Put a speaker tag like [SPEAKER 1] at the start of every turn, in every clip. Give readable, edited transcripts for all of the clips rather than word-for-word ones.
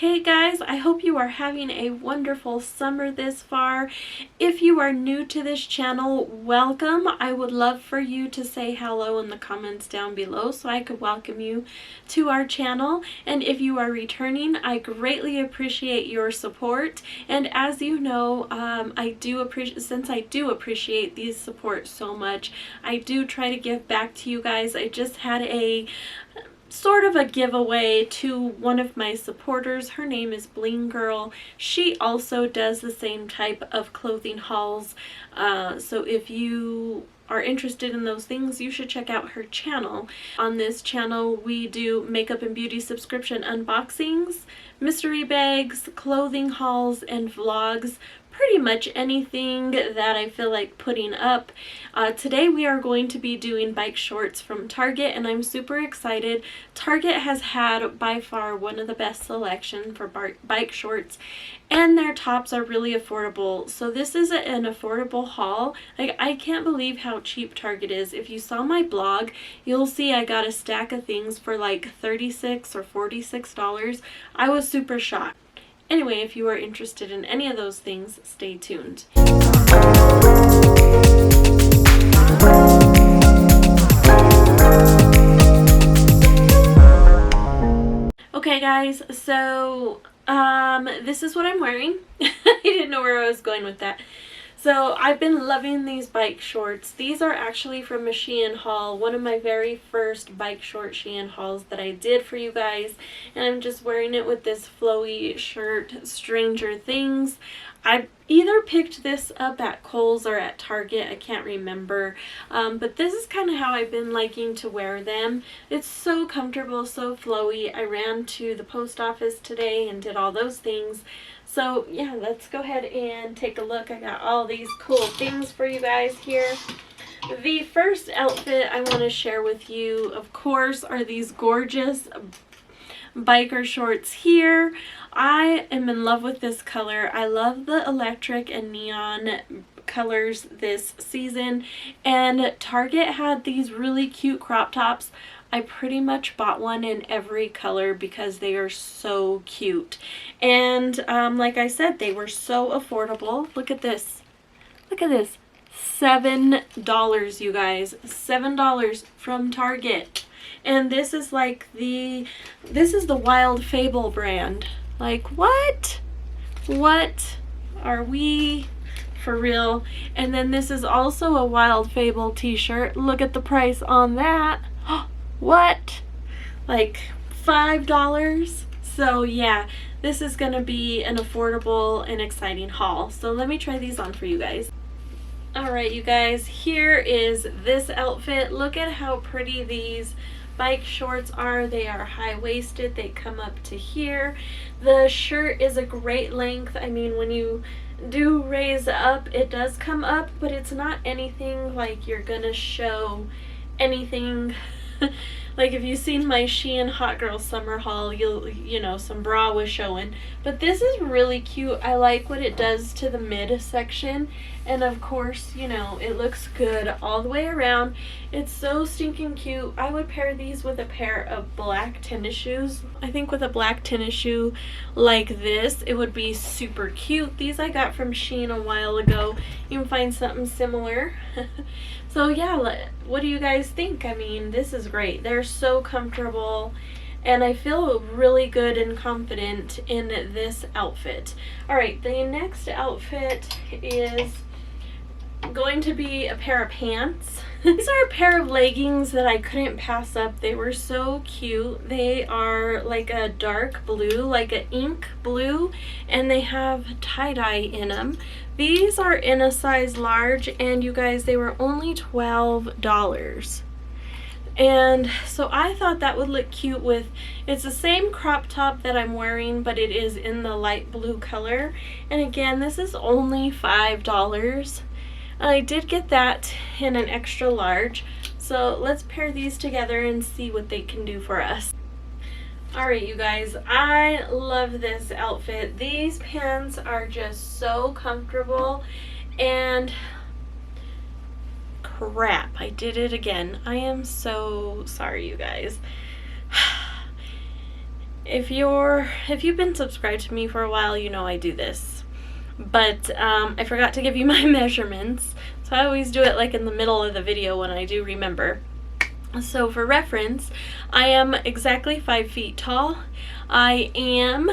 [SPEAKER 1] Hey guys, I hope you are having a wonderful summer this far. If you are new to this channel, welcome. I would love for you to say hello in the comments down below so I could welcome you to our channel. And if you are returning, I greatly appreciate your support. And as you know, since I do appreciate these support so much, I do try to give back to you guys. I just had a sort of a giveaway to one of my supporters. Her name is Bling Girl. She also does the same type of clothing hauls. So if you are interested in those things, you should check out her channel. On this channel, we do makeup and beauty subscription unboxings, mystery bags, clothing hauls, and vlogs. Pretty much anything that I feel like putting up. Today we are going to be doing bike shorts from Target, and I'm super excited. Target has had by far one of the best selection for bike shorts, and their tops are really affordable. So this is an affordable haul. Like, I can't believe how cheap Target is. If you saw my blog, you'll see I got a stack of things for like $36 or $46. I was super shocked. Anyway, if you are interested in any of those things, stay tuned. Okay guys, so this is what I'm wearing. I didn't know where I was going with that. So I've been loving these bike shorts. These are actually from a Shein haul, one of my very first bike short Shein hauls that I did for you guys. And I'm just wearing it with this flowy shirt, Stranger Things. I either picked this up at Kohl's or at Target, I can't remember. But this is kind of how I've been liking to wear them. It's so comfortable, so flowy. I ran to the post office today and did all those things. So yeah, let's go ahead and take a look. I got all these cool things for you guys here. The first outfit I want to share with you, of course, are these gorgeous biker shorts here. I am in love with this color. I love the electric and neon colors this season, and Target had these really cute crop tops. I pretty much bought one in every color because they are so cute. And like I said, they were so affordable. Look at this. Look at this. $7, you guys. $7 from Target. And this is like this is the Wild Fable brand. Like, what? What are we for real? And then this is also a Wild Fable t-shirt. Look at the price on that. What? Like $5? So yeah, this is gonna be an affordable and exciting haul. So let me try these on for you guys. Alright you guys, here is this outfit. Look at how pretty these bike shorts are. They are high-waisted. They come up to here. The shirt is a great length. I mean, when you do raise up, it does come up, but it's not anything like you're gonna show anything. Like if you've seen my Shein Hot Girl Summer haul, you know, some bra was showing. But this is really cute. I like what it does to the mid section. And of course, you know, it looks good all the way around. It's so stinking cute. I would pair these with a pair of black tennis shoes. I think with a black tennis shoe like this, it would be super cute. These I got from Shein a while ago. You can find something similar. So yeah, what do you guys think? I mean, this is great. They're so comfortable, and I feel really good and confident in this outfit. Alright, the next outfit is going to be a pair of pants. These are a pair of leggings that I couldn't pass up. They were so cute. They are like a dark blue, like an ink blue, and they have tie-dye in them. These are in a size large, and you guys, they were only $12. And so I thought that would look cute with, it's the same crop top that I'm wearing, but it is in the light blue color. And again, this is only $5. I did get that in an extra large. So let's pair these together and see what they can do for us. Alright you guys, I love this outfit. These pants are just so comfortable, and crap, I did it again. I am so sorry you guys. if you've been subscribed to me for a while, you know I do this. But I forgot to give you my measurements, so I always do it like in the middle of the video when I do remember. So for reference, I am exactly 5 feet tall. I am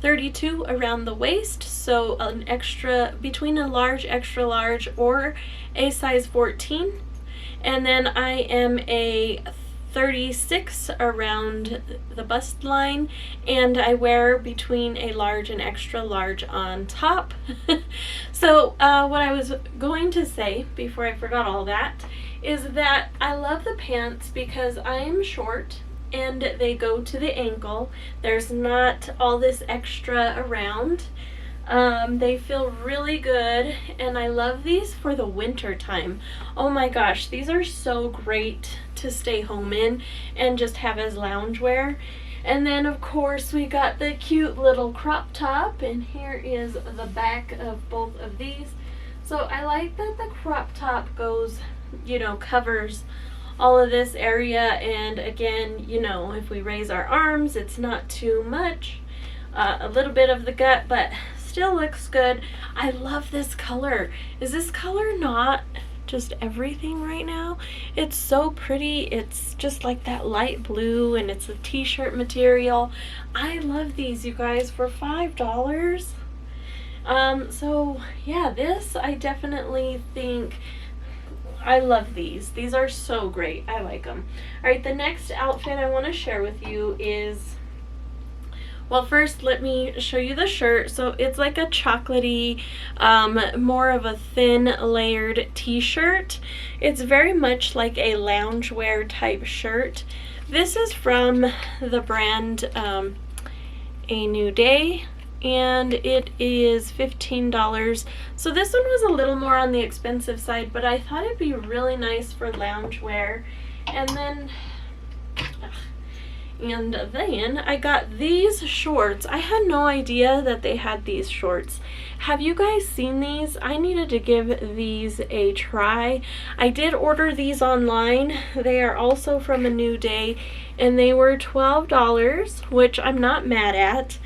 [SPEAKER 1] 32 around the waist, so an extra, between a large, extra large, or a size 14. And then I am a 36 around the bust line, and I wear between a large and extra large on top. So what I was going to say before I forgot all that is that I love the pants because I am short and they go to the ankle. There's not all this extra around. They feel really good, and I love these for the winter time. Oh my gosh, these are so great to stay home in and just have as loungewear. And then of course we got the cute little crop top, and here is the back of both of these. So I like that the crop top goes, you know, covers all of this area, and again, you know, if we raise our arms, it's not too much. A little bit of the gut, but still looks good. I love this color. Is this color not just everything right now? It's so pretty. It's just like that light blue, and it's a t-shirt material. I love these, you guys, for $5. So yeah, this, I definitely think I love these. These are so great. I like them. All right, the next outfit I want to share with you is, well, first let me show you the shirt. So it's like a chocolatey, more of a thin layered t-shirt. It's very much like a loungewear type shirt. This is from the brand A New Day, and it is $15. So this one was a little more on the expensive side, but I thought it'd be really nice for loungewear. And then I got these shorts. I had no idea that they had these shorts. Have you guys seen these? I needed to give these a try. I did order these online. They are also from A New Day, and they were $12, which I'm not mad at.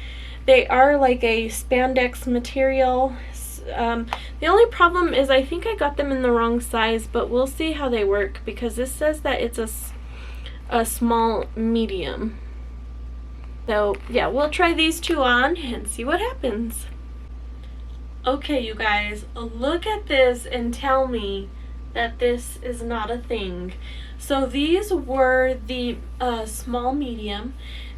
[SPEAKER 1] They are like a spandex material. The only problem is I think I got them in the wrong size, but we'll see how they work because this says that it's a small medium. So yeah, we'll try these two on and see what happens. Okay, you guys, look at this and tell me that this is not a thing. So these were the small medium.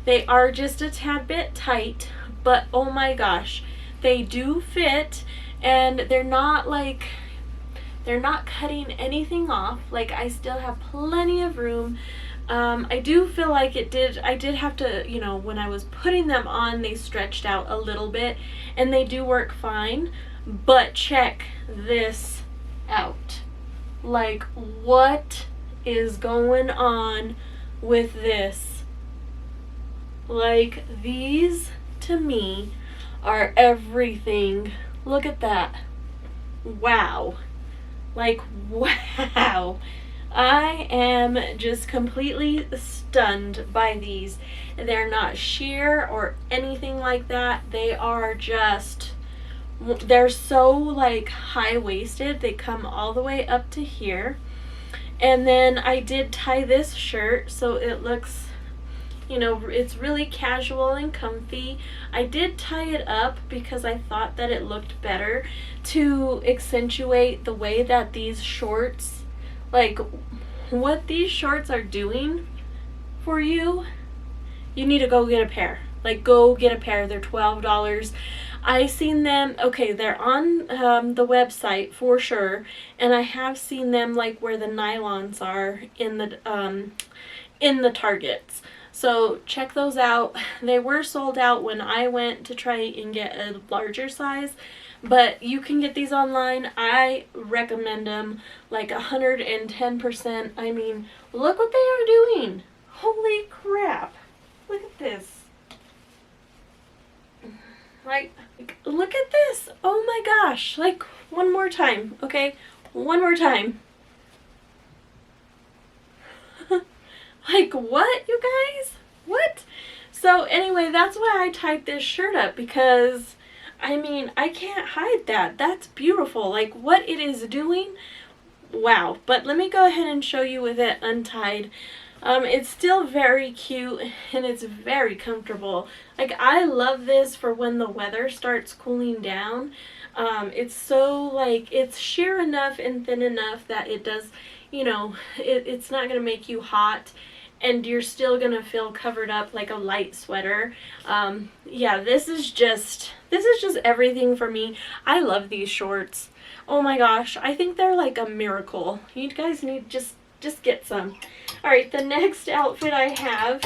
[SPEAKER 1] They are just a tad bit tight, but oh my gosh, they do fit, and they're not cutting anything off. Like, I still have plenty of room. I do feel like I did have to, you know, when I was putting them on, they stretched out a little bit, and they do work fine. But check this out. Like, what is going on with this? Like, these to me are everything. Look at that. Wow. Like, wow. I am just completely stunned by these. They're not sheer or anything like that. They are just, they're so like high-waisted. They come all the way up to here. And then I did tie this shirt so it looks, you know, it's really casual and comfy. I did tie it up because I thought that it looked better to accentuate the way that these shorts, like what these shorts are doing for you. You need to go get a pair. Like, go get a pair. They're $12. I seen them, okay, they're on the website for sure, and I have seen them like where the nylons are in the Targets. So check those out. They were sold out when I went to try and get a larger size, but you can get these online. I recommend them like 110%. I mean, look what they are doing. Holy crap. Look at this. Like, look at this. Oh my gosh. Like, one more time, okay? One more time. Like, what, you guys? What? So anyway, that's why I tied this shirt up, because I mean, I can't hide that. That's beautiful. Like what it is doing, wow. But let me go ahead and show you with it untied. It's still very cute and it's very comfortable. Like I love this for when the weather starts cooling down. It's so like, it's sheer enough and thin enough that it does, you know, it's not gonna make you hot, and you're still gonna feel covered up like a light sweater. Yeah, this is just everything for me. I love these shorts. Oh my gosh, I think they're like a miracle. You guys need just get some. All right, the next outfit I have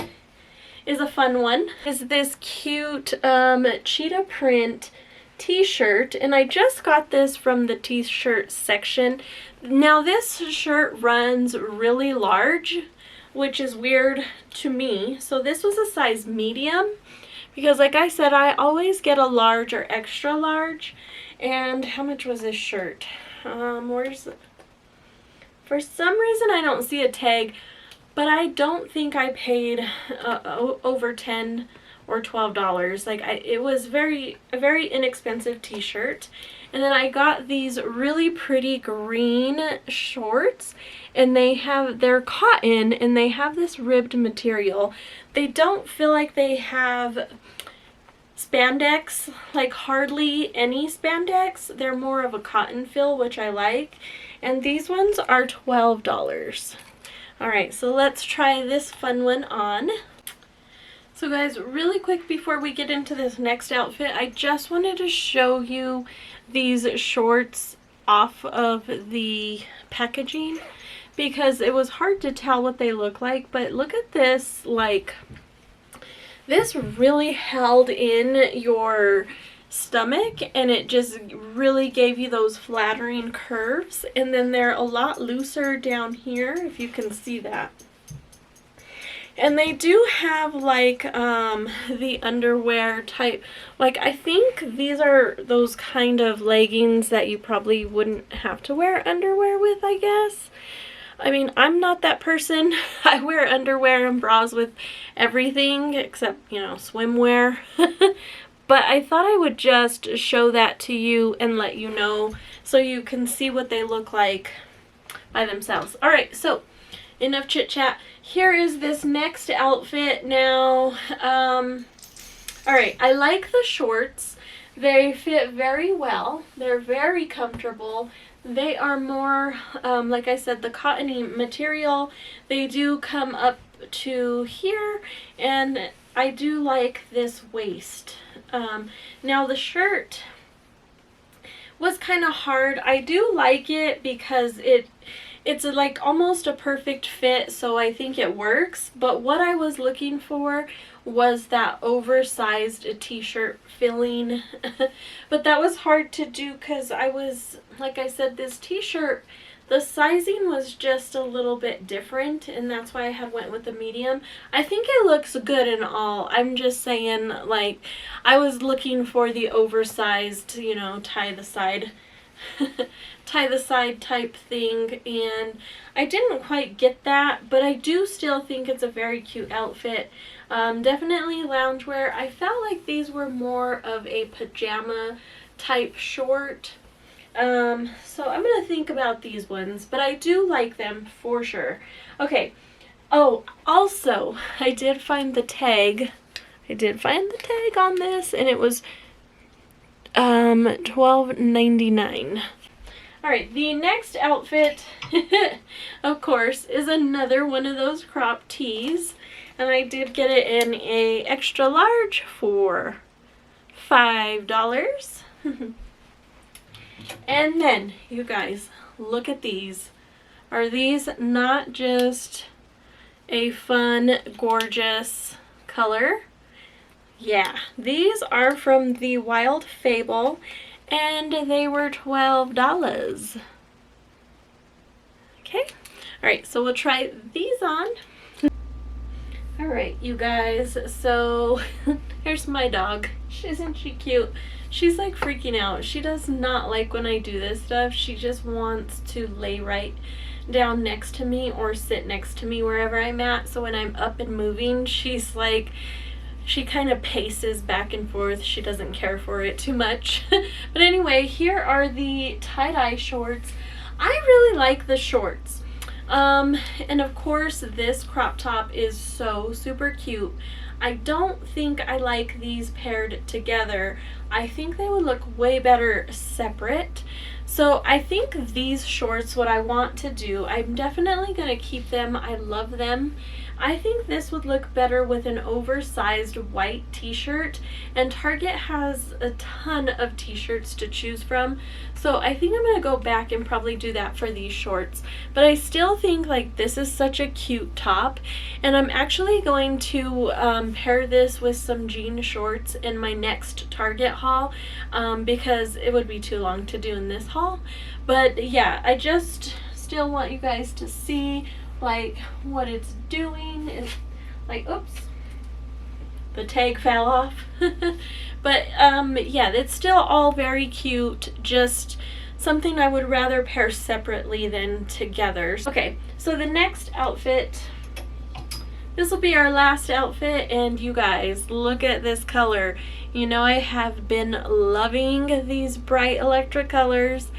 [SPEAKER 1] is a fun one. Is this cute cheetah print t-shirt, and I just got this from the t-shirt section. Now this shirt runs really large, which is weird to me. So this was a size medium, because like I said, I always get a large or extra large. And how much was this shirt? Where's it? For some reason I don't see a tag, but I don't think I paid over $10 or $12. Like it was a very inexpensive t-shirt. And then I got these really pretty green shorts, and they're cotton and they have this ribbed material. They don't feel like they have spandex, like hardly any spandex. They're more of a cotton feel, which I like. And these ones are $12. All right, so let's try this fun one on. So guys, really quick before we get into this next outfit, I just wanted to show you these shorts off of the packaging, because it was hard to tell what they look like. But look at this, like this really held in your stomach, and it just really gave you those flattering curves. And then they're a lot looser down here, if you can see that. And they do have like the underwear type, like I think these are those kind of leggings that you probably wouldn't have to wear underwear with, I guess. I mean, I'm not that person. I wear underwear and bras with everything except, you know, swimwear. But I thought I would just show that to you and let you know so you can see what they look like by themselves. All right, so enough chit chat. Here is this next outfit now. All right, I like the shorts. They fit very well. They're very comfortable. They are more, like I said, the cottony material. They do come up to here, and I do like this waist. Now the shirt was kind of hard. I do like it because it's like almost a perfect fit, so I think it works. But what I was looking for was that oversized t-shirt filling. But that was hard to do because I was, like I said, this t-shirt, the sizing was just a little bit different, and that's why I had went with the medium. I think it looks good and all. I'm just saying, like, I was looking for the oversized, you know, tie the side type thing, and I didn't quite get that, but I do still think it's a very cute outfit. Definitely loungewear. I felt like these were more of a pajama type short. So I'm gonna think about these ones, but I do like them for sure. Okay. Oh, also, I did find the tag. I did find the tag on this, and it was $12.99. All right, the next outfit, of course, is another one of those crop tees, and I did get it in a extra large for $5. And then, you guys, look at these. Are these not just a fun, gorgeous color? Yeah, these are from the Wild Fable, and they were $12. Okay, all right, so we'll try these on. All right, you guys, so here's my dog. Isn't she cute? She's like freaking out. She does not like when I do this stuff. She just wants to lay right down next to me or sit next to me wherever I'm at. So when I'm up and moving, she's like, She kind of paces back and forth. She doesn't care for it too much. But anyway, here are the tie-dye shorts. I really like the shorts. And of course this crop top is so super cute. I don't think I like these paired together. I think they would look way better separate. So I think these shorts, what I want to do, I'm definitely going to keep them. I love them. I think this would look better with an oversized white t-shirt, and Target has a ton of t-shirts to choose from, so I think I'm going to go back and probably do that for these shorts. But I still think like this is such a cute top, and I'm actually going to pair this with some jean shorts in my next Target haul, because it would be too long to do in this haul. But yeah, I just still want you guys to see like what it's doing. Is like, oops, the tag fell off. But yeah, it's still all very cute, just something I would rather pair separately than together. Okay, so the next outfit, this will be our last outfit, and you guys, look at this color. You know, I have been loving these bright electric colors.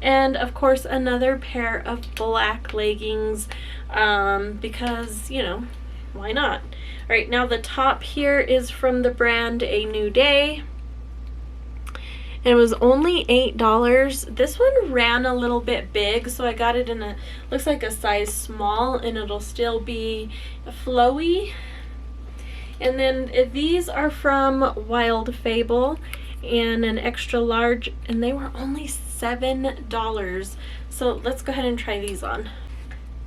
[SPEAKER 1] And of course another pair of black leggings, because, you know, why not? All right, now the top here is from the brand A New Day, and it was only $8. This one ran a little bit big, so I got it in a, looks like a size small, and it'll still be flowy. And then these are from Wild Fable, and an extra large, and they were only $7. So let's go ahead and try these on.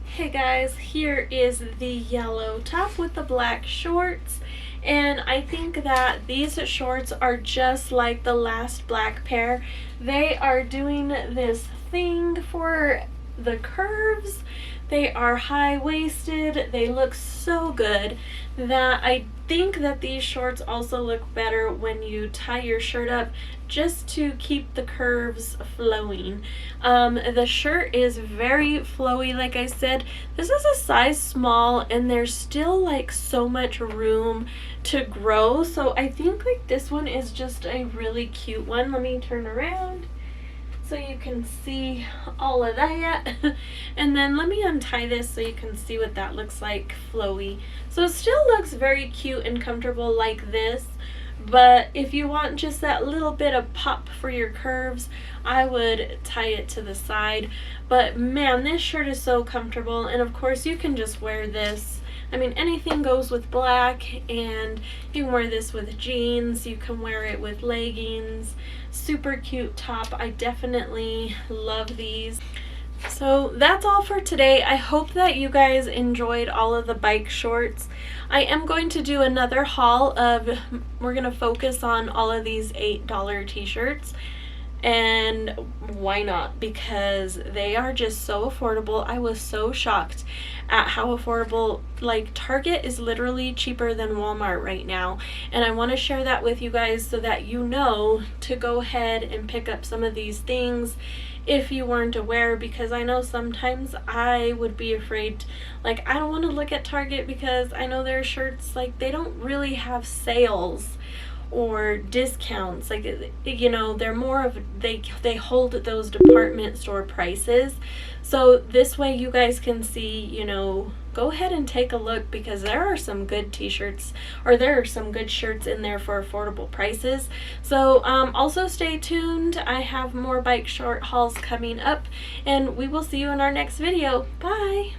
[SPEAKER 1] Hey guys, here is the yellow top with the black shorts, and I think that these shorts are just like the last black pair. They are doing this thing for the curves. They are high-waisted. They look so good that I think that these shorts also look better when you tie your shirt up, just to keep the curves flowing. The shirt is very flowy, like I said. This is a size small, and there's still like so much room to grow. So I think like this one is just a really cute one. Let me turn around so you can see all of that. And then let me untie this so you can see what that looks like flowy. So it still looks very cute and comfortable like this, but if you want just that little bit of pop for your curves, I would tie it to the side. But man, this shirt is so comfortable, and of course you can just wear this. I mean, anything goes with black, and you can wear this with jeans, you can wear it with leggings. Super cute top. I definitely love these. So that's all for today. I hope that you guys enjoyed all of the bike shorts. I am going to do another haul of, we're going to focus on all of these $8 t-shirts. And why not? Because they are just so affordable. I was so shocked at how affordable, like Target is literally cheaper than Walmart right now, and I want to share that with you guys so that you know to go ahead and pick up some of these things if you weren't aware, because I know sometimes I would be afraid, like I don't want to look at Target because I know their shirts, like they don't really have sales or discounts, like, you know, they're more of, they hold those department store prices. So this way you guys can see, you know, go ahead and take a look, because there are some good t-shirts, or there are some good shirts in there for affordable prices. So also stay tuned. I have more bike short hauls coming up, and we will see you in our next video. Bye.